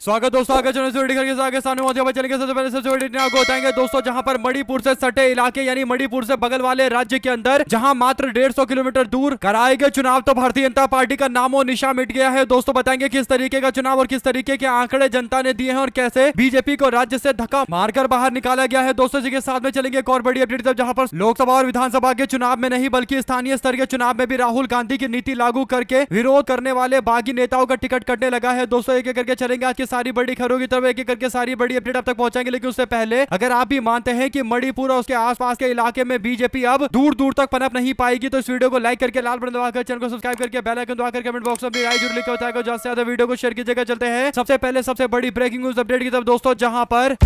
स्वागत दोस्तों, आगे चलने आगे सामने मौजूद चलेंगे। सबसे पहले सबसे बड़ी न्यूज़ आपको बताएंगे दोस्तों, जहां पर मणिपुर से सटे इलाके यानी मणिपुर से बगल वाले राज्य के अंदर जहां मात्र 150 किलोमीटर दूर कराए गए चुनाव तो भारतीय जनता पार्टी का नामो निशा मिट गया है। दोस्तों बताएंगे किस तरीके का चुनाव और किस तरीके के आंकड़े जनता ने दिए हैं और कैसे बीजेपी को राज्य से धक्का मारकर बाहर निकाला गया है। दोस्तों जी के साथ में चलेंगे एक और बड़ी अपडेट, जहां पर लोकसभा और विधानसभा के चुनाव में नहीं बल्कि स्थानीय स्तर के चुनाव में भी राहुल गांधी की नीति लागू करके विरोध करने वाले बागी नेताओं का टिकट कटने लगा है। दोस्तों एक एक करके चलेंगे आज की सारी बड़ी खबरों की तरफ, एक एक करके सारी बड़ी अपडेट आप तक पहुंचाएंगे। लेकिन उससे पहले अगर आप भी मानते हैं कि मणिपुर और उसके आसपास के इलाके में बीजेपी अब दूर दूर तक पनप नहीं पाएगी तो इस वीडियो को लाइक करके लाल बटन दबाकर चैनल को सब्सक्राइब करके बेल आइकन दबाकर कमेंट बॉक्स में राय जरूर लिखकर बताएगा। ज्यादा से ज्यादा वीडियो को शेयर कीजिएगा। चलते हैं सबसे पहले सबसे बड़ी ब्रेकिंग न्यूज अपडेट की तरफ दोस्तों, जहां पर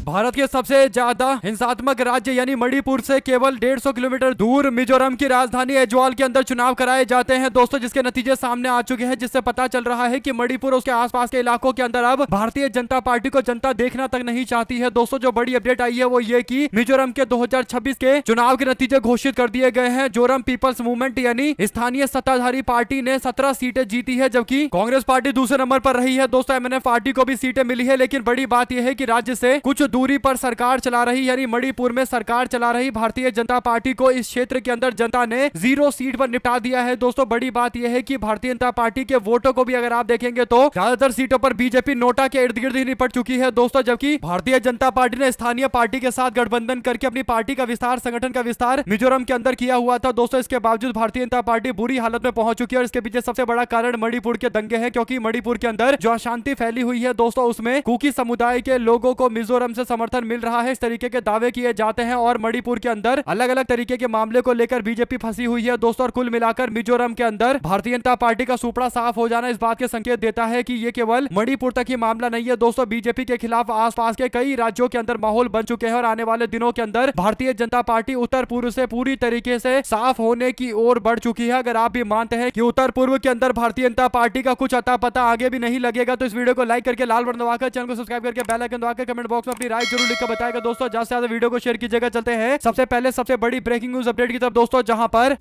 भारत के सबसे ज्यादा हिंसात्मक राज्य यानी मणिपुर से केवल 150 किलोमीटर दूर मिजोरम की राजधानी ऐज्वाल के अंदर चुनाव कराए जाते हैं दोस्तों, जिसके नतीजे सामने आ चुके हैं, जिससे पता चल रहा है कि मणिपुर और उसके आसपास के इलाकों के अंदर अब भारतीय जनता पार्टी को जनता देखना तक नहीं चाहती है। दोस्तों जो बड़ी अपडेट आई है वो ये कि मिजोरम के 2026 के चुनाव के नतीजे घोषित कर दिए गए हैं। जोरम पीपल्स मूवमेंट यानी स्थानीय सत्ताधारी पार्टी ने 17 सीटें जीती है, जबकि कांग्रेस पार्टी दूसरे नंबर पर रही है। दोस्तों एमएनएफ पार्टी को भी सीटें मिली है, लेकिन बड़ी बात यह है कि राज्य से कुछ दूरी पर सरकार चला रही यानी मणिपुर में सरकार चला रही भारतीय जनता पार्टी को इस क्षेत्र के अंदर जनता ने 0 सीट पर निपटा दिया है। दोस्तों बड़ी बात यह है कि भारतीय जनता पार्टी के वोटों को भी अगर आप देखेंगे तो ज्यादातर सीटों पर बीजेपी नोटा के इर्द गिर्द ही निपट चुकी है दोस्तों, जबकि भारतीय जनता पार्टी ने स्थानीय पार्टी के साथ गठबंधन करके अपनी पार्टी का विस्तार, संगठन का विस्तार मिजोरम के अंदर किया हुआ था। दोस्तों इसके बावजूद भारतीय जनता पार्टी बुरी हालत में पहुंच चुकी है और इसके पीछे सबसे बड़ा कारण मणिपुर के दंगे हैं, क्योंकि मणिपुर के अंदर जो अशांति फैली हुई है दोस्तों उसमें कुकी समुदाय के लोगों को मिजोरम से समर्थन मिल रहा है, इस तरीके के दावे किए जाते हैं और मणिपुर के अंदर अलग अलग तरीके के मामले को लेकर बीजेपी फंसी हुई है दोस्तों। और कुल मिलाकर मिजोरम के अंदर भारतीय जनता पार्टी का सुपड़ा साफ हो जाना इस बात के संकेत देता है कि ये केवल मणिपुर तक ही मामला नहीं है दोस्तों, बीजेपी के खिलाफ आसपास के कई राज्यों के अंदर माहौल बन चुके हैं और आने वाले दिनों के अंदर भारतीय जनता पार्टी उत्तर पूर्व से पूरी तरीके से साफ होने की ओर बढ़ चुकी है। अगर आप भी मानते हैं कि उत्तर पूर्व के अंदर भारतीय जनता पार्टी का कुछ अता पता आगे भी नहीं लगेगा तो इस वीडियो को लाइक करके लाल बटन दबाकर चैनल को सब्सक्राइब करके बेल आइकन दबाकर कमेंट बॉक्स में अपनी राय जरूर लिखकर बताएगा दोस्तों। ज्यादा से ज्यादा वीडियो को शेयर कीजिएगा। चलते हैं सबसे पहले सबसे बड़ी ब्रेकिंग न्यूज अपडेट की तरफ दोस्तों, जहां पर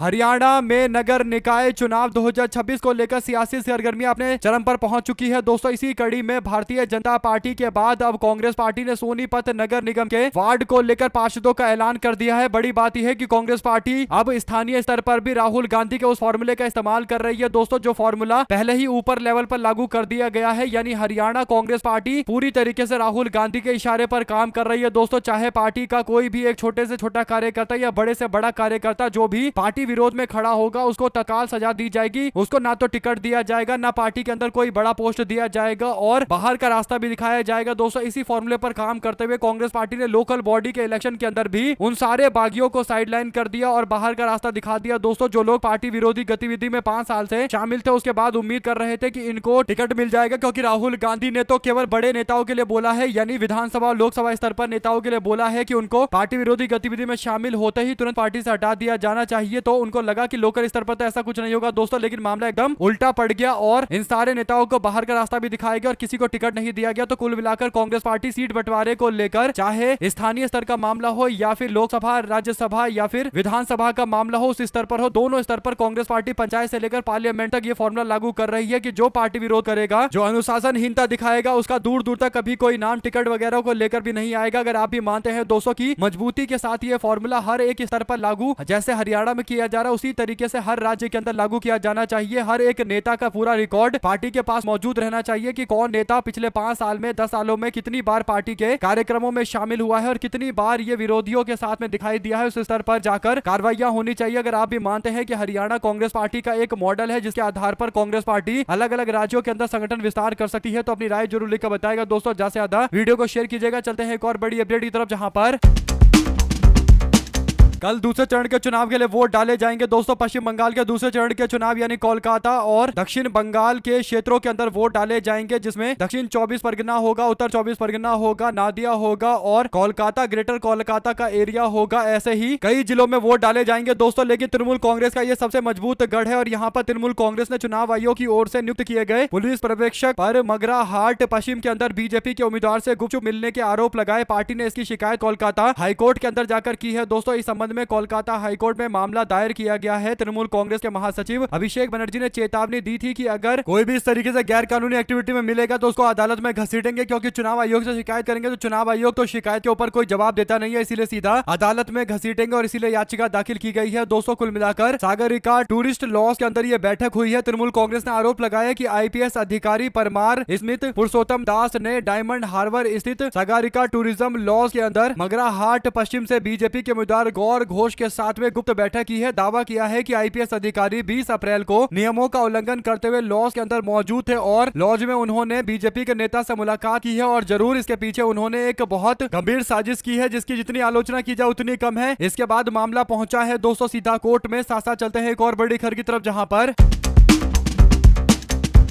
हरियाणा में नगर निकाय चुनाव 2026 को लेकर सियासी सरगर्मियां अपने चरम पर पहुंच चुकी है दोस्तों। इसी कड़ी में भारतीय जनता पार्टी के बाद अब कांग्रेस पार्टी ने सोनीपत नगर निगम के वार्ड को लेकर पार्षदों का ऐलान कर दिया है। बड़ी बात यह है कि कांग्रेस पार्टी अब स्थानीय स्तर पर भी राहुल गांधी के उस फॉर्मूले का इस्तेमाल कर रही है दोस्तों, जो फॉर्मूला पहले ही ऊपर लेवल पर लागू कर दिया गया है, यानी हरियाणा कांग्रेस पार्टी पूरी तरीके से राहुल गांधी के इशारे पर काम कर रही है दोस्तों। चाहे पार्टी का कोई भी एक छोटे से छोटा कार्यकर्ता या बड़े से बड़ा कार्यकर्ता जो भी पार्टी विरोध में खड़ा होगा उसको तत्काल सजा दी जाएगी, उसको ना तो टिकट दिया जाएगा ना पार्टी के अंदर कोई बड़ा पोस्ट दिया जाएगा और बाहर का रास्ता भी दिखाया जाएगा दोस्तों। इसी फॉर्मूले पर काम करते हुए कांग्रेस पार्टी ने लोकल बॉडी के इलेक्शन के अंदर भी उन सारे बागियों को साइडलाइन कर दिया और बाहर का रास्ता दिखा दिया दोस्तों। जो लोग पार्टी विरोधी गतिविधि में 5 साल से शामिल थे उसके बाद उम्मीद कर रहे थे कि इनको टिकट मिल जाएगा, क्योंकि राहुल गांधी ने तो केवल बड़े नेताओं के लिए बोला है, यानी विधानसभा और लोकसभा स्तर पर नेताओं के लिए बोला है कि उनको पार्टी विरोधी गतिविधि में शामिल होते ही तुरंत पार्टी से हटा दिया जाना चाहिए। तो उनको लगा कि लोकल स्तर पर तो ऐसा कुछ नहीं होगा दोस्तों, लेकिन मामला एकदम उल्टा पड़ गया और इन सारे नेताओं को बाहर का रास्ता भी दिखाया गया और किसी को टिकट नहीं दिया गया। तो कुल मिलाकर कांग्रेस पार्टी सीट बंटवारे को लेकर चाहे स्थानीय स्तर का मामला हो या फिर लोकसभा, राज्यसभा या फिर विधानसभा का मामला हो, उस स्तर पर हो, दोनों स्तर पर कांग्रेस पार्टी पंचायत से लेकर पार्लियामेंट तक ये फॉर्मूला लागू कर रही है कि जो पार्टी विरोध करेगा, जो अनुशासनहीनता दिखाएगा, उसका दूर दूर तक कभी कोई नाम टिकट वगैरह को लेकर भी नहीं आएगा। अगर आप भी मानते हैं दोस्तों की मजबूती के साथ ये फॉर्मूला हर एक स्तर पर लागू जैसे हरियाणा में किया जा रहा है उसी तरीके से हर राज्य के अंदर लागू किया जाना चाहिए। हर एक नेता का पूरा रिकॉर्ड पार्टी के पास मौजूद रहना चाहिए कि कौन नेता पिछले 5 साल में 10 सालों में कितनी बार पार्टी के कार्यक्रमों में शामिल हुआ है और कितनी बार ये विरोधियों के साथ में दिखाई दिया है, उस स्तर पर जाकर कार्रवाइयां होनी चाहिए। अगर आप भी मानते हैं कि हरियाणा कांग्रेस पार्टी का एक मॉडल है जिसके आधार पर कांग्रेस पार्टी अलग अलग राज्यों के अंदर संगठन विस्तार कर सकती है, तो अपनी राय जरूर लिखकर बताएगा दोस्तों। ज्यादा से ज्यादा वीडियो को शेयर कीजिएगा। चलते हैं एक और बड़ी अपडेट की तरफ, जहां पर कल दूसरे चरण के चुनाव के लिए वोट डाले जाएंगे दोस्तों। पश्चिम बंगाल के दूसरे चरण के चुनाव यानी कोलकाता और दक्षिण बंगाल के क्षेत्रों के अंदर वोट डाले जाएंगे, जिसमें दक्षिण 24 परगना होगा, उत्तर 24 परगना होगा, नादिया होगा और कोलकाता, ग्रेटर कोलकाता का एरिया होगा। ऐसे ही कई जिलों में वोट डाले जाएंगे दोस्तों। लेकिन तृणमूल कांग्रेस का यह सबसे मजबूत गढ़ है और यहाँ पर तृणमूल कांग्रेस ने चुनाव आयोग की ओर से नियुक्त किए गए पुलिस पर्यवेक्षक पर मगरा हाट पश्चिम के अंदर बीजेपी के उम्मीदवार से गुपचुप मिलने के आरोप लगाए। पार्टी ने इसकी शिकायत कोलकाता हाईकोर्ट के अंदर जाकर की है दोस्तों। इस संबंध में कोलकाता हाईकोर्ट में मामला दायर किया गया है। तृणमूल कांग्रेस के महासचिव अभिषेक बनर्जी ने चेतावनी दी थी कि अगर कोई भी इस तरीके से गैर कानूनी एक्टिविटी में मिलेगा तो उसको अदालत में घसीटेंगे, क्योंकि चुनाव आयोग से शिकायत करेंगे तो चुनाव आयोग तो शिकायत के ऊपर कोई जवाब देता नहीं है, इसीलिए सीधा अदालत में घसीटेंगे और इसीलिए याचिका दाखिल की गई है। दोस्तों कुल मिलाकर सागरिका टूरिस्ट लॉज के अंदर यह बैठक हुई है। तृणमूल कांग्रेस ने आरोप लगाया कि आईपीएस अधिकारी परमार स्मिथ पुरुषोत्तम दास ने डायमंड हार्बर स्थित सागरिका टूरिज्म लॉज के अंदर मगराहाट पश्चिम से बीजेपी के उम्मीदवार गौर घोष के साथ में गुप्त बैठक की है। दावा किया है कि आईपीएस अधिकारी 20 अप्रैल को नियमों का उल्लंघन करते हुए लॉज के अंदर मौजूद थे और लॉज में उन्होंने बीजेपी के नेता से मुलाकात की है और जरूर इसके पीछे उन्होंने एक बहुत गंभीर साजिश की है, जिसकी जितनी आलोचना की जाए उतनी कम है। इसके बाद मामला पहुंचा है दोस्तों सीधा कोर्ट में। साथ साथ चलते हैं एक और बड़ी खबर की तरफ, जहां पर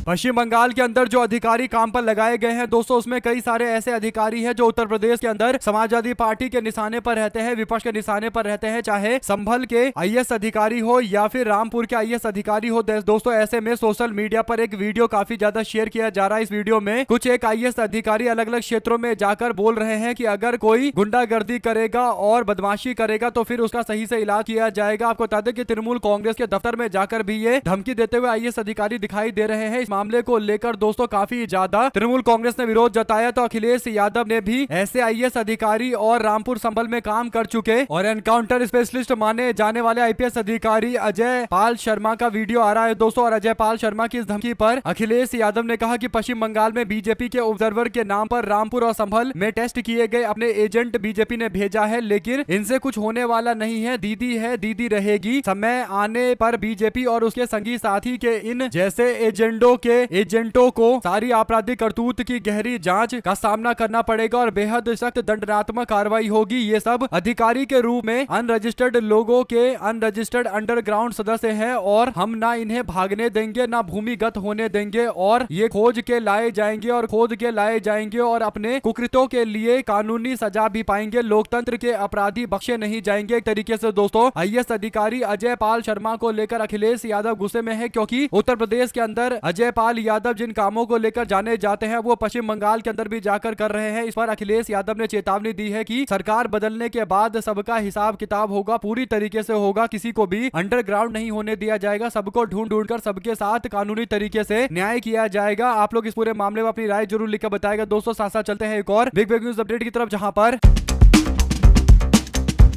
पश्चिम बंगाल के अंदर जो अधिकारी काम पर लगाए गए हैं दोस्तों, उसमें कई सारे ऐसे अधिकारी हैं जो उत्तर प्रदेश के अंदर समाजवादी पार्टी के निशाने पर रहते हैं, विपक्ष के निशाने पर रहते हैं, चाहे संभल के आईएएस अधिकारी हो या फिर रामपुर के आईएएस अधिकारी हो। दोस्तों ऐसे में सोशल मीडिया पर एक वीडियो काफी ज्यादा शेयर किया जा रहा है। इस वीडियो में कुछ एक आईएएस अधिकारी अलग अलग क्षेत्रों में जाकर बोल रहे हैं कि अगर कोई गुंडागर्दी करेगा और बदमाशी करेगा तो फिर उसका सही से इलाज किया जाएगा। आपको बता दें कि तृणमूल कांग्रेस के दफ्तर में जाकर भी ये धमकी देते हुए आईएएस अधिकारी दिखाई दे रहे हैं। मामले को लेकर दोस्तों काफी ज्यादा तृणमूल कांग्रेस ने विरोध जताया, तो अखिलेश यादव ने भी ऐसे आईएएस अधिकारी और रामपुर संभल में काम कर चुके और एनकाउंटर स्पेशलिस्ट माने जाने वाले आईपीएस अधिकारी अजय पाल शर्मा का वीडियो आ रहा है दोस्तों। और अजय पाल शर्मा की इस धमकी पर अखिलेश यादव ने कहा कि पश्चिम बंगाल में बीजेपी के ऑब्जर्वर के नाम पर रामपुर और संभल में टेस्ट किए गए अपने एजेंट बीजेपी ने भेजा है, लेकिन इनसे कुछ होने वाला नहीं है। दीदी है, दीदी रहेगी। समय आने पर बीजेपी और उसके संगी साथी के इन जैसे एजेंटों को सारी आपराधिक करतूत की गहरी जांच का सामना करना पड़ेगा और बेहद सख्त दंडात्मक कार्रवाई होगी। ये सब अधिकारी के रूप में अनरजिस्टर्ड लोगों के अनरजिस्टर्ड अंडरग्राउंड सदस्य हैं और हम ना इन्हें भागने देंगे ना भूमिगत होने देंगे और ये खोज के लाए जाएंगे और अपने कुकृत्यों के लिए कानूनी सजा भी पाएंगे। लोकतंत्र के अपराधी बख्शे नहीं जाएंगे। एक तरीके से दोस्तों आईएएस अधिकारी अजय पाल शर्मा को लेकर अखिलेश यादव गुस्से में है, क्योंकि उत्तर प्रदेश के अंदर अजय पाल यादव जिन कामों को लेकर जाने जाते हैं वो पश्चिम बंगाल के अंदर भी जाकर कर रहे हैं। इस पर अखिलेश यादव ने चेतावनी दी है कि सरकार बदलने के बाद सबका हिसाब किताब होगा, पूरी तरीके से होगा, किसी को भी अंडरग्राउंड नहीं होने दिया जाएगा, सबको ढूंढ कर सबके साथ कानूनी तरीके से न्याय किया जाएगा। आप लोग इस पूरे मामले में अपनी राय जरूर लिखकर बताएगा दोस्तों। साथ साथ चलते हैं एक और बिग न्यूज अपडेट की तरफ, जहां पर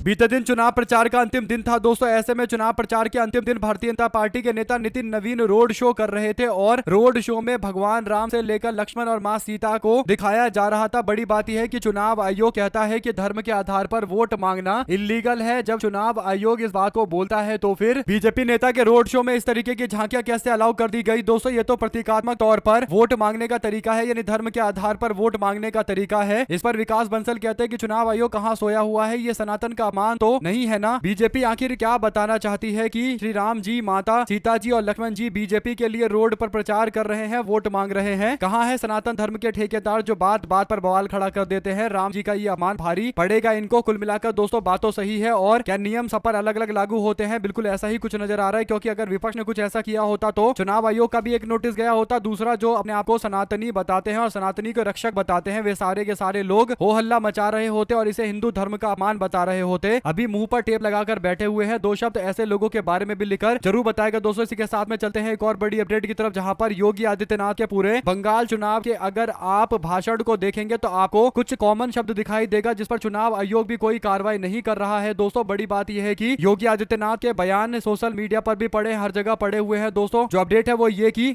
बीते दिन चुनाव प्रचार का अंतिम दिन था दोस्तों। ऐसे में चुनाव प्रचार के अंतिम दिन भारतीय जनता पार्टी के नेता नितिन नवीन रोड शो कर रहे थे और रोड शो में भगवान राम से लेकर लक्ष्मण और मां सीता को दिखाया जा रहा था। बड़ी बात यह है कि चुनाव आयोग कहता है कि धर्म के आधार पर वोट मांगना इलीगल है। जब चुनाव आयोग इस बात को बोलता है तो फिर बीजेपी नेता के रोड शो में इस तरीके की झांकियां कैसे अलाउ कर दी गई दोस्तों? ये तो प्रतीकात्मक तौर पर वोट मांगने का तरीका है, यानी धर्म के आधार पर वोट मांगने का तरीका है। इस पर विकास बंसल कहते हैं कि चुनाव आयोग कहां सोया हुआ है, ये सनातन का मान तो नहीं है ना। बीजेपी आखिर क्या बताना चाहती है कि श्री राम जी, माता सीता जी और लक्ष्मण जी बीजेपी के लिए रोड पर प्रचार कर रहे हैं, वोट मांग रहे हैं? कहां है सनातन धर्म के ठेकेदार जो बात बात पर बवाल खड़ा कर देते हैं? राम जी का ये अपमान भारी पड़ेगा इनको। कुल मिलाकर दोस्तों बात तो सही है, और क्या नियम सब पर अलग अलग लागू होते हैं? बिल्कुल ऐसा ही कुछ नजर आ रहा है, क्योंकि अगर विपक्ष ने कुछ ऐसा किया होता तो चुनाव आयोग का भी एक नोटिस गया होता। दूसरा, जो अपने आप को सनातनी बताते हैं और सनातनी को रक्षक बताते हैं, वे सारे के सारे लोग हो हल्ला मचा रहे होते और इसे हिंदू धर्म का अपमान बता रहे होते। अभी मुंह पर टेप लगाकर बैठे हुए हैं। दो शब्द ऐसे लोगों के बारे में भी लिखकर जरूर बताएगा दोस्तों। इसी के साथ में चलते हैं एक और बड़ी अपडेट की तरफ, जहां पर योगी आदित्यनाथ के पूरे बंगाल चुनाव के अगर आप भाषण को देखेंगे तो आपको कुछ कॉमन शब्द दिखाई देगा, जिस पर चुनाव आयोग भी कोई कार्रवाई नहीं कर रहा है दोस्तों। बड़ी बात यह है कि योगी आदित्यनाथ के बयान सोशल मीडिया पर भी पड़े, हर जगह पड़े हुए हैं दोस्तों। जो अपडेट है वो ये कि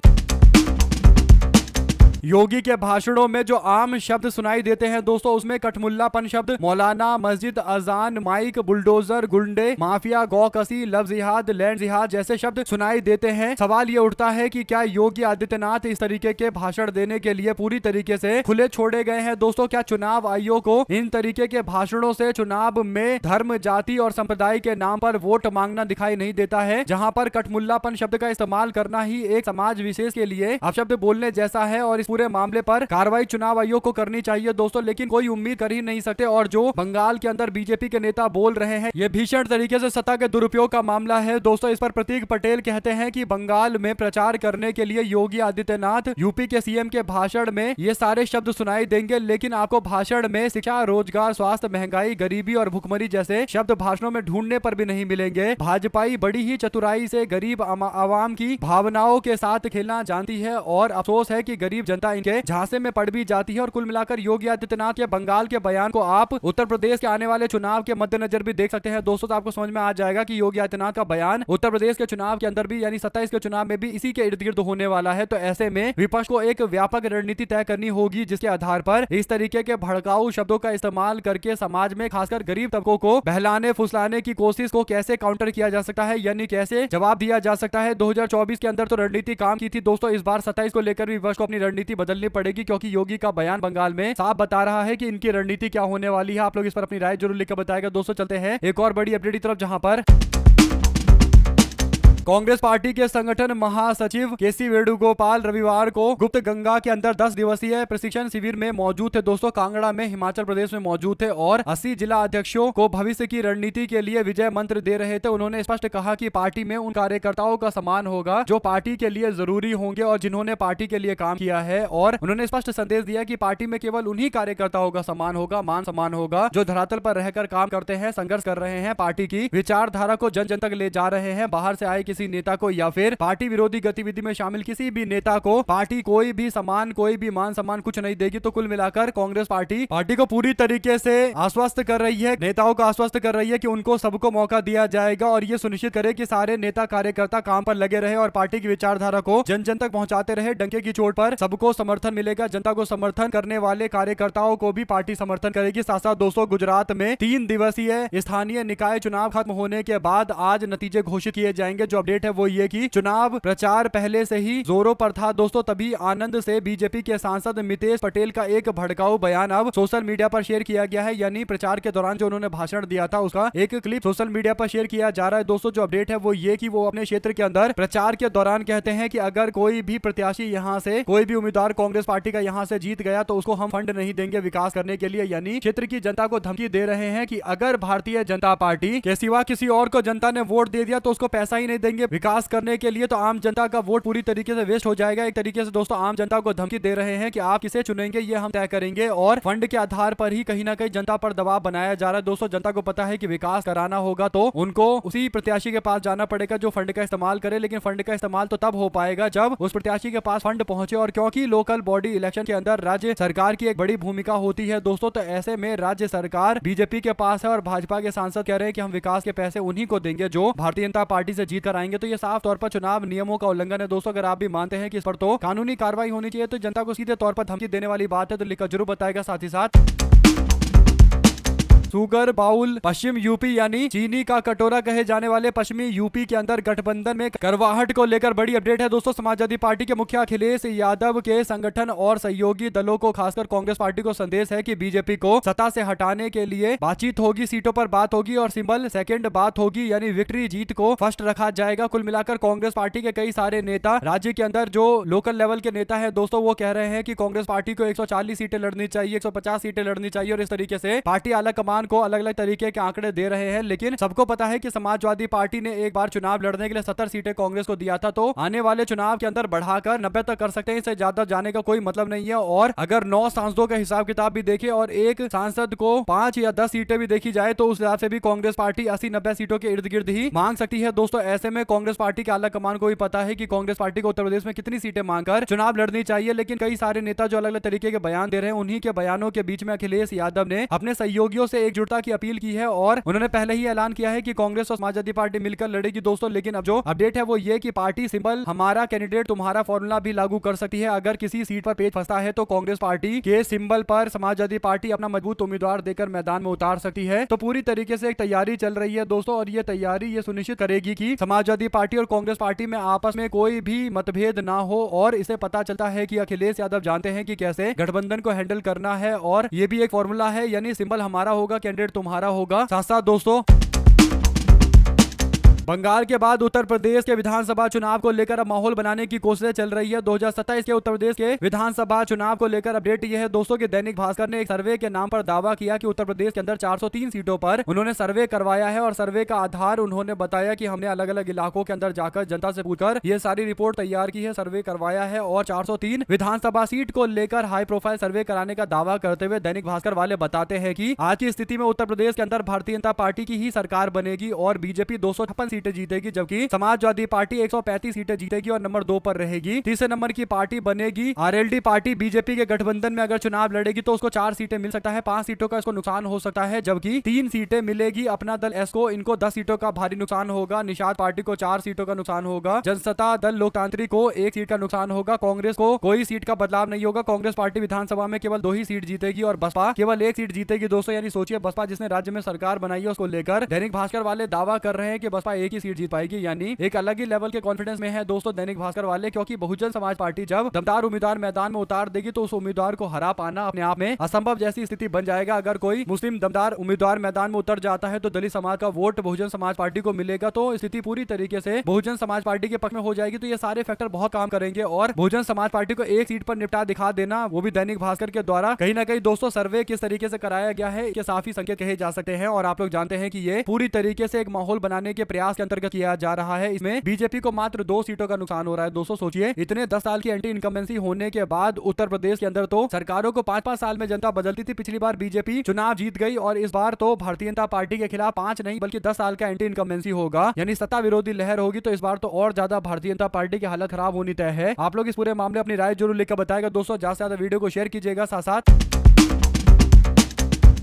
योगी के भाषणों में जो आम शब्द सुनाई देते हैं दोस्तों, उसमें कठमुल्लापन शब्द, मौलाना, मस्जिद, अजान, माइक, बुलडोजर, गुंडे, माफिया, गौकसी, लव जिहाद, लैंड जिहाद जैसे शब्द सुनाई देते हैं। सवाल ये उठता है कि क्या योगी आदित्यनाथ इस तरीके के भाषण देने के लिए पूरी तरीके से खुले छोड़े गए हैं दोस्तों? क्या चुनाव आयोग को इन तरीके के भाषणों से चुनाव में धर्म, जाति और संप्रदाय के नाम पर वोट मांगना दिखाई नहीं देता है, जहां पर कठमुल्लापन शब्द का इस्तेमाल करना ही एक समाज विशेष के लिए अपशब्द बोलने जैसा है? और इस पूरे मामले पर कार्रवाई चुनाव आयोग को करनी चाहिए दोस्तों, लेकिन कोई उम्मीद कर ही नहीं सकते। और जो बंगाल के अंदर बीजेपी के नेता बोल रहे हैं, ये भीषण तरीके से सत्ता के दुरुपयोग का मामला है दोस्तों। इस पर प्रतीक पटेल कहते हैं कि बंगाल में प्रचार करने के लिए योगी आदित्यनाथ यूपी के सीएम के भाषण में ये सारे शब्द सुनाई देंगे, लेकिन आपको भाषण में शिक्षा, रोजगार, स्वास्थ्य, महंगाई, गरीबी और भुखमरी जैसे शब्द भाषणों में ढूंढने पर भी नहीं मिलेंगे। भाजपाई बड़ी ही चतुराई से गरीब आवाम की भावनाओं के साथ खेलना जानती है और अफसोस है कि गरीब जनता इनके झांसे में पड़ भी जाती है। और कुल मिलाकर योगी आदित्यनाथ के बंगाल के बयान को आप उत्तर प्रदेश के आने वाले चुनाव के मद्देनजर भी देख सकते हैं दोस्तों। तो आपको समझ में आ जाएगा कि योगी आदित्यनाथ का बयान उत्तर प्रदेश के चुनाव के अंदर भी यानी 27 के चुनाव में भी इसी के इर्द गिर्द होने वाला है। तो ऐसे में विपक्ष को एक व्यापक रणनीति तय करनी होगी, जिसके आधार पर इस तरीके के भड़काऊ शब्दों का इस्तेमाल करके समाज में खासकर गरीब तबकों को बहलाने फुसलाने की कोशिश को कैसे काउंटर किया जा सकता है, यानी कैसे जवाब दिया जा सकता है। 2024 के अंदर तो रणनीति काम की थी दोस्तों, इस बार 27 को लेकर भी विपक्ष को अपनी रणनीति बदलनी पड़ेगी, क्योंकि योगी का बयान बंगाल में साफ बता रहा है कि इनकी रणनीति क्या होने वाली है। आप लोग इस पर अपनी राय जरूर लिखकर बताएगा दोस्तों। चलते हैं एक और बड़ी अपडेट की तरफ, जहां पर कांग्रेस पार्टी के संगठन महासचिव केसी वेणुगोपाल रविवार को गुप्त गंगा के अंदर 10 दिवसीय प्रशिक्षण शिविर में मौजूद थे दोस्तों। कांगड़ा में हिमाचल प्रदेश में मौजूद थे और 80 जिला अध्यक्षों को भविष्य की रणनीति के लिए विजय मंत्र दे रहे थे। उन्होंने स्पष्ट कहा कि पार्टी में उन कार्यकर्ताओं का सम्मान होगा जो पार्टी के लिए जरूरी होंगे और जिन्होंने पार्टी के लिए काम किया है। और उन्होंने स्पष्ट संदेश दिया कि पार्टी में केवल उन्हीं कार्यकर्ताओं का सम्मान होगा, मान सम्मान होगा जो धरातल पर रहकर काम करते हैं, संघर्ष कर रहे हैं, पार्टी की विचारधारा को जन जन तक ले जा रहे हैं। बाहर से आए किसी नेता को या फिर पार्टी विरोधी गतिविधि में शामिल किसी भी नेता को पार्टी कोई भी सम्मान, कोई भी मान सम्मान कुछ नहीं देगी। तो कुल मिलाकर कांग्रेस पार्टी को पूरी तरीके से आश्वस्त कर रही है, नेताओं को आश्वस्त कर रही है कि उनको सबको मौका दिया जाएगा और ये सुनिश्चित करे कि सारे नेता कार्यकर्ता काम पर लगे रहे और पार्टी की विचारधारा को जन जन तक पहुंचाते रहे। डंके की चोट पर सबको समर्थन मिलेगा, जनता को समर्थन करने वाले कार्यकर्ताओं को भी पार्टी समर्थन करेगी। साथ साथ दोस्तों गुजरात में 3 दिवसीय स्थानीय निकाय चुनाव खत्म होने के बाद आज नतीजे घोषित किए जाएंगे। जो अपडेट है वो ये कि चुनाव प्रचार पहले से ही जोरों पर था दोस्तों, तभी आनंद से बीजेपी के सांसद मितेश पटेल का एक भड़काऊ बयान अब सोशल मीडिया पर शेयर किया गया है। यानी प्रचार के दौरान जो उन्होंने भाषण दिया था उसका एक क्लिप सोशल मीडिया पर शेयर किया जा रहा है दोस्तों। जो अपडेट है वो ये कि वो अपने क्षेत्र के अंदर प्रचार के दौरान कहते हैं कि अगर कोई भी प्रत्याशी यहाँ से, कोई भी उम्मीदवार कांग्रेस पार्टी का यहाँ से जीत गया तो उसको हम फंड नहीं देंगे विकास करने के लिए। यानी क्षेत्र की जनता को धमकी दे रहे हैं कि अगर भारतीय जनता पार्टी के सिवा किसी और को जनता ने वोट दे दिया तो उसको पैसा ही नहीं देंगे विकास करने के लिए, तो आम जनता का वोट पूरी तरीके से वेस्ट हो जाएगा। एक तरीके से दोस्तों आम जनता को धमकी दे रहे हैं कि आप किसे चुनेंगे ये हम तय करेंगे और फंड के आधार पर ही कहीं ना कहीं जनता पर दबाव बनाया जा रहा है। दोस्तों जनता को पता है कि विकास कराना होगा तो उनको उसी प्रत्याशी के पास जाना पड़ेगा जो फंड का इस्तेमाल करे, लेकिन फंड का इस्तेमाल तो तब हो पाएगा जब उस प्रत्याशी के पास फंड पहुंचे। और क्योंकि लोकल बॉडी इलेक्शन के अंदर राज्य सरकार की एक बड़ी भूमिका होती है दोस्तों, तो ऐसे में राज्य सरकार बीजेपी के पास है और भाजपा के सांसद कह रहे हैं कि हम विकास के पैसे उन्हीं को देंगे जो भारतीय जनता पार्टी से जीत कर आएंगे। तो ये साफ तौर पर चुनाव नियमों का उल्लंघन है दोस्तों। अगर आप भी मानते हैं कि इस पर तो कानूनी कार्रवाई होनी चाहिए, तो जनता को सीधे तौर पर धमकी देने वाली बात है तो लिखकर जरूर बताएगा। साथ ही साथ सुगर बाउल पश्चिम यूपी यानी चीनी का कटोरा कहे जाने वाले पश्चिमी यूपी के अंदर गठबंधन में करवाहट को लेकर बड़ी अपडेट है दोस्तों। समाजवादी पार्टी के मुखिया अखिलेश यादव के संगठन और सहयोगी दलों को खासकर कांग्रेस पार्टी को संदेश है कि बीजेपी को सत्ता से हटाने के लिए बातचीत होगी, सीटों पर बात होगी और सिंबल सेकंड बात होगी, यानी विक्ट्री जीत को फर्स्ट रखा जाएगा। कुल मिलाकर कांग्रेस पार्टी के कई सारे नेता, राज्य के अंदर जो लोकल लेवल के नेता है दोस्तों, वो कह रहे हैं कि कांग्रेस पार्टी को 140 सीटें लड़नी चाहिए, 150 सीटें लड़नी चाहिए और इस तरीके से पार्टी आला कमान को अलग अलग तरीके के आंकड़े दे रहे हैं। लेकिन सबको पता है कि समाजवादी पार्टी ने एक बार चुनाव लड़ने के लिए 70 सीटें कांग्रेस को दिया था, तो आने वाले चुनाव के अंदर बढ़ाकर 90 तक कर सकते हैं, इससे ज्यादा जाने का कोई मतलब नहीं है। और अगर 9 सांसदों का हिसाब किताब भी देखें और एक सांसद को 5 या 10 सीटें भी देखी जाए तो उस हिसाब से भी कांग्रेस पार्टी 80-90 सीटों के इर्द गिर्द ही मांग सकती है दोस्तों। ऐसे में कांग्रेस पार्टी के आला कमान को भी पता है कि कांग्रेस पार्टी को उत्तर प्रदेश में कितनी सीटें मांगकर चुनाव लड़नी चाहिए। लेकिन कई सारे नेता जो अलग अलग तरीके के बयान दे रहे हैं, उन्हीं के बयानों के बीच में अखिलेश यादव ने अपने सहयोगियों से एकजुटता की अपील की है और उन्होंने पहले ही ऐलान किया है कि कांग्रेस और समाजवादी पार्टी मिलकर लड़ेगी दोस्तों। लेकिन अब जो अपडेट है वो ये कि पार्टी सिंबल हमारा कैंडिडेट तुम्हारा फॉर्मूला भी लागू कर सकती है। अगर किसी सीट पर पेच फंसता है तो कांग्रेस पार्टी के सिंबल पर समाजवादी पार्टी अपना मजबूत उम्मीदवार देकर मैदान में उतार सकती है। तो पूरी तरीके से एक तैयारी चल रही है दोस्तों और ये तैयारी ये सुनिश्चित करेगी कि समाजवादी पार्टी और कांग्रेस पार्टी में आपस में कोई भी मतभेद ना हो। और इसे पता चलता है कि अखिलेश यादव जानते हैं कि कैसे गठबंधन को हैंडल करना है और ये भी एक फॉर्मूला है, यानी सिंबल हमारा होगा, कैंडिडेट तुम्हारा होगा। साथ साथ दोस्तों बंगाल के बाद उत्तर प्रदेश के विधानसभा चुनाव को लेकर अब माहौल बनाने की कोशिशें चल रही है। 2027 के उत्तर प्रदेश के विधानसभा चुनाव को लेकर अपडेट ये है दोस्तों कि दैनिक भास्कर ने एक सर्वे के नाम पर दावा किया कि उत्तर प्रदेश के अंदर 403 सीटों पर उन्होंने सर्वे करवाया है और सर्वे का आधार उन्होंने बताया कि हमने अलग अलग इलाकों के अंदर जाकर जनता से पूछकर ये सारी रिपोर्ट तैयार की है, सर्वे करवाया है और 403 विधानसभा सीट को लेकर हाई प्रोफाइल सर्वे कराने का दावा करते हुए दैनिक भास्कर वाले बताते हैं कि आज की स्थिति में उत्तर प्रदेश के अंदर भारतीय जनता पार्टी की ही सरकार बनेगी और बीजेपी 256 सीटें जीतेगी, जबकि समाजवादी पार्टी 135 सीटें जीतेगी और नंबर 2 पर रहेगी। तीसरे नंबर की पार्टी बनेगी आरएलडी पार्टी। बीजेपी के गठबंधन में अगर चुनाव लड़ेगी तो उसको 4 सीटें मिल सकता है, 5 सीटों का इसको नुकसान हो सकता है, जबकि 3 सीटें मिलेगी अपना दल एस को, इनको 10 सीटों का भारी नुकसान होगा। निषाद पार्टी को 4 सीटों का नुकसान होगा। जनता दल लोकतांत्रिक को 1 सीट का नुकसान होगा। कांग्रेस को कोई सीट का बदलाव नहीं होगा। कांग्रेस पार्टी विधानसभा में केवल 2 ही सीट जीतेगी और बसपा केवल 1 सीट जीतेगी दोस्तों। यानी सोचिए, बसपा जिसने राज्य में सरकार बनाई है उसको लेकर दैनिक भास्कर वाले दावा कर रहे हैं कि बसपा 1 ही सीट जीत पाएगी, यानी एक अलग ही लेवल के कॉन्फिडेंस में है दोस्तों दैनिक भास्कर वाले, क्योंकि बहुजन समाज पार्टी जब दमदार उम्मीदवार मैदान में उतार देगी तो उस उम्मीदवार को हरा पाना अपने आप में असंभव जैसी स्थिति बन जाएगा। अगर कोई मुस्लिम दमदार उम्मीदवार मैदान में उतर जाता है तो दलित समाज का वोट बहुजन समाज पार्टी को मिलेगा, तो स्थिति पूरी तरीके से बहुजन समाज पार्टी के पक्ष में हो जाएगी। तो ये सारे फैक्टर बहुत काम करेंगे और बहुजन समाज पार्टी को 1 सीट पर निपटा दिखा देना, वो भी दैनिक भास्कर के द्वारा कहीं ना कहीं दोस्तों सर्वे किस तरीके से कराया गया है इसके साफ ही संकेत कहे जा सकते हैं। और आप लोग जानते हैं कि ये पूरी तरीके से एक माहौल बनाने के प्रयास के अंतर्गत किया जा रहा है। इसमें बीजेपी को मात्र 2 सीटों का नुकसान हो रहा है दोस्तों। सोचिए, इतने 10 साल की एंटी इनकम्बेंसी होने के बाद उत्तर प्रदेश के अंदर तो सरकारों को 5-5 साल में जनता बदलती थी। पिछली बार बीजेपी चुनाव जीत गई और इस बार तो भारतीय जनता पार्टी के खिलाफ 5 नहीं बल्कि 10 साल का एंटी इनकम्बेंसी होगा, यानी सत्ता विरोधी लहर होगी। तो इस बार तो और ज्यादा भारतीय जनता पार्टी की हालत खराब होनी तय है। आप लोग इस पूरे मामले अपनी राय जरूर लिखकर बताएगा दोस्तों। ज्यादा से ज्यादा वीडियो को शेयर कीजिएगा। साथ साथ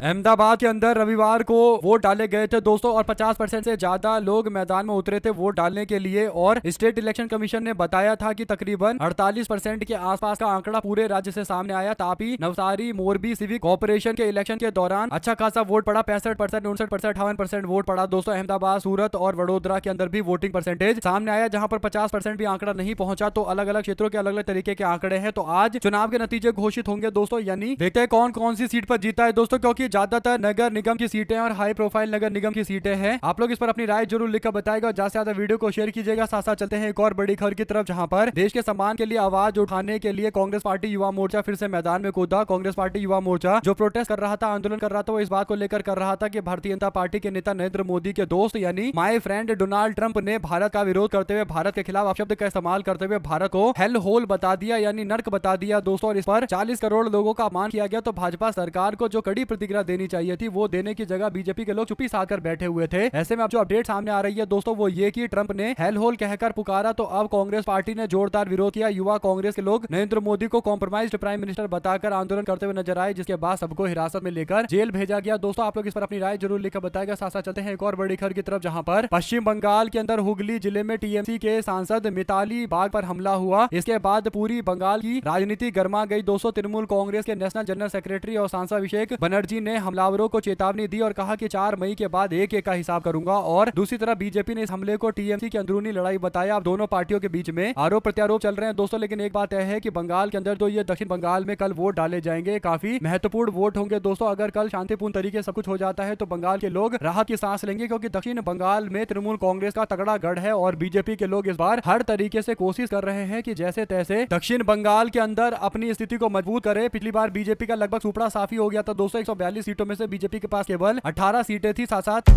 अहमदाबाद के अंदर रविवार को वोट डाले गए थे दोस्तों और 50% से ज्यादा लोग मैदान में उतरे थे वोट डालने के लिए। और स्टेट इलेक्शन कमीशन ने बताया था कि तकरीबन 48% के आसपास का आंकड़ा पूरे राज्य से सामने आया। तापी, नवसारी, मोरबी सिविक कॉर्पोरेशन के इलेक्शन के दौरान अच्छा खासा वोट पड़ा, 65%, 59%, 58% वोट पड़ा दोस्तों। अहमदाबाद, सूरत और वडोदरा के अंदर भी वोटिंग परसेंटेज सामने आया, जहां पर 50% भी आंकड़ा नहीं पहुंचा। तो अलग अलग क्षेत्रों के अलग अलग तरीके के आंकड़े हैं। तो आज चुनाव के नतीजे घोषित होंगे दोस्तों, यानी देखते हैं कौन कौन सी सीट पर जीता है दोस्तों, क्योंकि ज्यादातर नगर निगम की सीटें और हाई प्रोफाइल नगर निगम की सीटें हैं। आप लोग इस पर अपनी राय जरूर लिखकर बताएगा। ज्यादा से ज्यादा वीडियो को शेयर कीजिएगा। साथ साथ चलते हैं एक और बड़ी खबर की तरफ, जहां पर देश के सम्मान के लिए आवाज उठाने के लिए कांग्रेस पार्टी युवा मोर्चा फिर से मैदान में कूदा। कांग्रेस पार्टी युवा मोर्चा जो प्रोटेस्ट कर रहा था, आंदोलन कर रहा था, वो इस बात को लेकर कर रहा था कि भारतीय जनता पार्टी के नेता नरेंद्र मोदी के दोस्त यानी माय फ्रेंड डोनाल्ड ट्रंप ने भारत का विरोध करते हुए, भारत के खिलाफ अपशब्द का इस्तेमाल करते हुए भारत को हेल होल बता दिया, यानी नर्क बता दिया दोस्तों। और इस पर 40 करोड़ लोगों का अपमान किया गया। तो भाजपा सरकार को जो कड़ी प्रतिक्रिया देनी चाहिए थी वो देने की जगह बीजेपी के लोग चुप्पी साधकर बैठे हुए थे। ऐसे में अब जो अपडेट सामने आ रही है दोस्तों वो ये कि ट्रंप ने हेल होल कहकर पुकारा, तो अब कांग्रेस पार्टी ने जोरदार विरोध किया। युवा कांग्रेस के लोग नरेंद्र मोदी को कॉम्प्रोमाइज्ड प्राइम मिनिस्टर बताकर आंदोलन करते हुए नजर आए, जिसके बाद सबको हिरासत में लेकर जेल भेजा गया। दोस्तों आप लोग इस पर अपनी राय जरूर लिखकर बताएगा। साथ साथ चलते हैं एक और बड़ी खबर की तरफ, जहां पर पश्चिम बंगाल के अंदर हुगली जिले में टीएमसी के सांसद मिताली बाग पर हमला हुआ। इसके बाद पूरी बंगाल की राजनीति गर्मा गई दोस्तों। तृणमूल कांग्रेस के नेशनल जनरल सेक्रेटरी और सांसद अभिषेक बनर्जी ने हमलावरों को चेतावनी दी और कहा कि 4 मई के बाद एक एक का हिसाब करूंगा। और दूसरी तरफ बीजेपी ने इस हमले को टीएमसी की अंदरूनी लड़ाई बताया। अब दोनों पार्टियों के बीच में आरोप प्रत्यारोप चल रहे हैं दोस्तों। लेकिन एक बात यह है कि बंगाल के अंदर तो ये दक्षिण बंगाल में कल वोट डाले जाएंगे, काफी महत्वपूर्ण वोट होंगे दोस्तों। अगर कल शांतिपूर्ण तरीके से सब कुछ हो जाता है तो बंगाल के लोग राहत की सांस लेंगे, क्योंकि दक्षिण बंगाल में तृणमूल कांग्रेस का तगड़ा गढ़ है और बीजेपी के लोग इस बार हर तरीके से कोशिश कर रहे हैं कि जैसे तैसे दक्षिण बंगाल के अंदर अपनी स्थिति को मजबूत करे। पिछली बार बीजेपी का लगभग सुपड़ा साफी हो गया था दोस्तों। 142 सीटों में से बीजेपी के पास केवल 18 सीटें थी। साथ साथ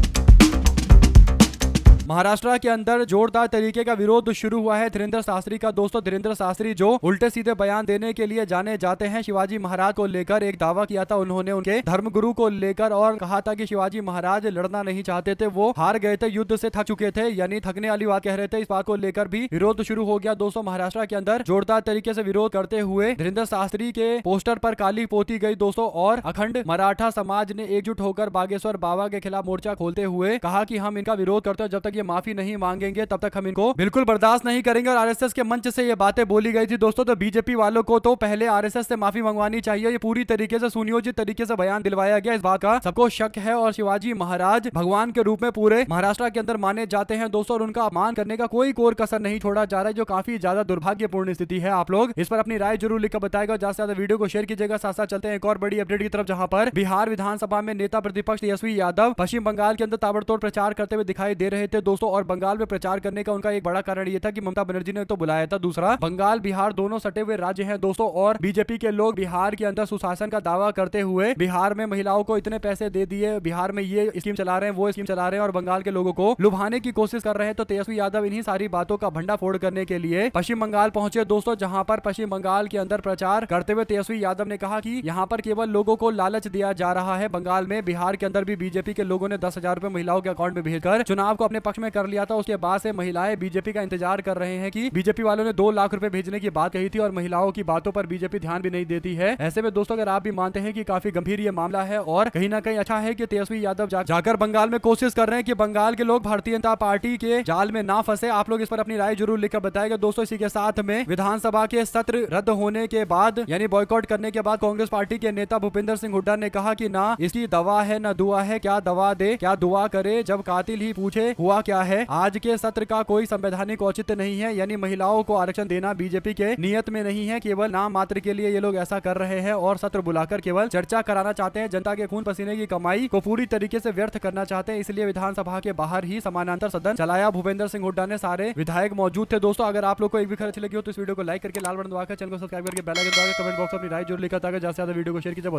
महाराष्ट्र के अंदर जोरदार तरीके का विरोध शुरू हुआ है धीरेंद्र शास्त्री का दोस्तों। धीरेंद्र शास्त्री जो उल्टे सीधे बयान देने के लिए जाने जाते हैं, शिवाजी महाराज को लेकर एक दावा किया था उन्होंने उनके धर्मगुरु को लेकर, और कहा था कि शिवाजी महाराज लड़ना नहीं चाहते थे, वो हार गए थे, युद्ध से थक चुके थे, यानी थकने वाली बात कह रहे थे। इस बात को लेकर भी विरोध शुरू हो गया दोस्तों। महाराष्ट्र के अंदर जोरदार तरीके से विरोध करते हुए धीरेंद्र शास्त्री के पोस्टर पर काली पोती गई दोस्तों। और अखंड मराठा समाज ने एकजुट होकर बागेश्वर बाबा के खिलाफ मोर्चा खोलते हुए कहा कि हम इनका विरोध करते हैं, जब तक ये माफी नहीं मांगेंगे तब तक हम इनको बिल्कुल बर्दाश्त नहीं करेंगे। और आरएसएस के मंच से ये बातें बोली गई थी दोस्तों। तो बीजेपी वालों को तो पहले आरएसएस से माफी मंगवानी चाहिए। ये पूरी तरीके से सुनियोजित तरीके से बयान दिलवाया गया, इस बात का सबको शक है। और शिवाजी महाराज भगवान के रूप में पूरे महाराष्ट्र के अंदर माने जाते हैं दोस्तों, और उनका अपमान करने का कोई कोर कसर नहीं छोड़ा जा रहा है, जो काफी ज्यादा दुर्भाग्यपूर्ण स्थिति है। आप लोग इस पर अपनी राय जरूर लिखकर बताएगा। ज्यादा से ज्यादा वीडियो को शेयर कीजिएगा। साथ साथ चलते हैं एक और बड़ी अपडेट की तरफ, जहां पर बिहार विधानसभा में नेता प्रतिपक्ष तेजस्वी यादव पश्चिम बंगाल के अंदर ताबड़तोड़ प्रचार करते हुए दिखाई दे रहे थे थे दोस्तों। और बंगाल में प्रचार करने का उनका एक बड़ा कारण ये था कि ममता बनर्जी ने तो बुलाया था, दूसरा बंगाल बिहार दोनों सटे हुए राज्य हैं दोस्तों, और बीजेपी के लोग बिहार के अंदर सुशासन का दावा करते हुए बिहार में महिलाओं को इतने पैसे दे दिए, बिहार में ये स्कीम चला रहे हैं, वो स्कीम चला रहे हैं और बंगाल के लोगों को लुभाने की कोशिश कर रहे हैं। तो तेजस्वी यादव इन्हीं सारी बातों का भंडाफोड़ करने के लिए पश्चिम बंगाल पहुंचे दोस्तों, जहां पर पश्चिम बंगाल के अंदर प्रचार करते हुए तेजस्वी यादव ने कहा कि यहां पर केवल लोगों को लालच दिया जा रहा है। बंगाल में, बिहार के अंदर भी बीजेपी के लोगों ने 10,000 रुपए महिलाओं के अकाउंट में भेजकर चुनाव को अपने पक्ष में कर लिया था। उसके बाद से महिलाएं बीजेपी का इंतजार कर रहे हैं कि बीजेपी वालों ने 2 लाख रुपए भेजने की बात कही थी और महिलाओं की बातों पर बीजेपी ध्यान भी नहीं देती है। ऐसे में दोस्तों अगर आप भी मानते हैं कि काफी गंभीर ये मामला है और कहीं ना कहीं अच्छा है कि तेजस्वी यादव जाकर बंगाल में कोशिश कर रहे हैं कि बंगाल के लोग भारतीय जनता पार्टी के जाल में ना फंसे। आप लोग इस पर अपनी राय जरूर लिखकर बताएगा दोस्तों। इसी के साथ में विधानसभा के सत्र रद्द होने के बाद यानी बॉयकॉट करने के बाद कांग्रेस पार्टी के नेता भूपेंद्र सिंह हुड्डा ने कहा कि ना इसकी दवा है ना दुआ है, क्या दवा दे क्या दुआ करे, जब कातिल ही पूछे हुआ क्या है। आज के सत्र का कोई संवैधानिक औचित्य नहीं है, यानी महिलाओं को आरक्षण देना बीजेपी के नियत में नहीं है, केवल नाम मात्र के लिए ये लोग ऐसा कर रहे हैं और सत्र बुलाकर केवल चर्चा कराना चाहते हैं। जनता के खून पसीने की कमाई को पूरी तरीके से व्यर्थ करना चाहते हैं, इसलिए विधानसभा के बाहर ही समानांतर सदन चलाया। भूपेंद्र सिंह हुड्डा ने, सारे विधायक मौजूद थे दोस्तों। अगर आप लोग को एक भी खबर अच्छी लगी हो तो इस वीडियो को लाइक करके लाल बटन दबाकर चैनल को सब्सक्राइब करके बेल आइकन दबाकर कमेंट बॉक्स में अपनी राय जरूर लिखा ताकि ज्यादा से ज्यादा वीडियो को शेयर कीजिए।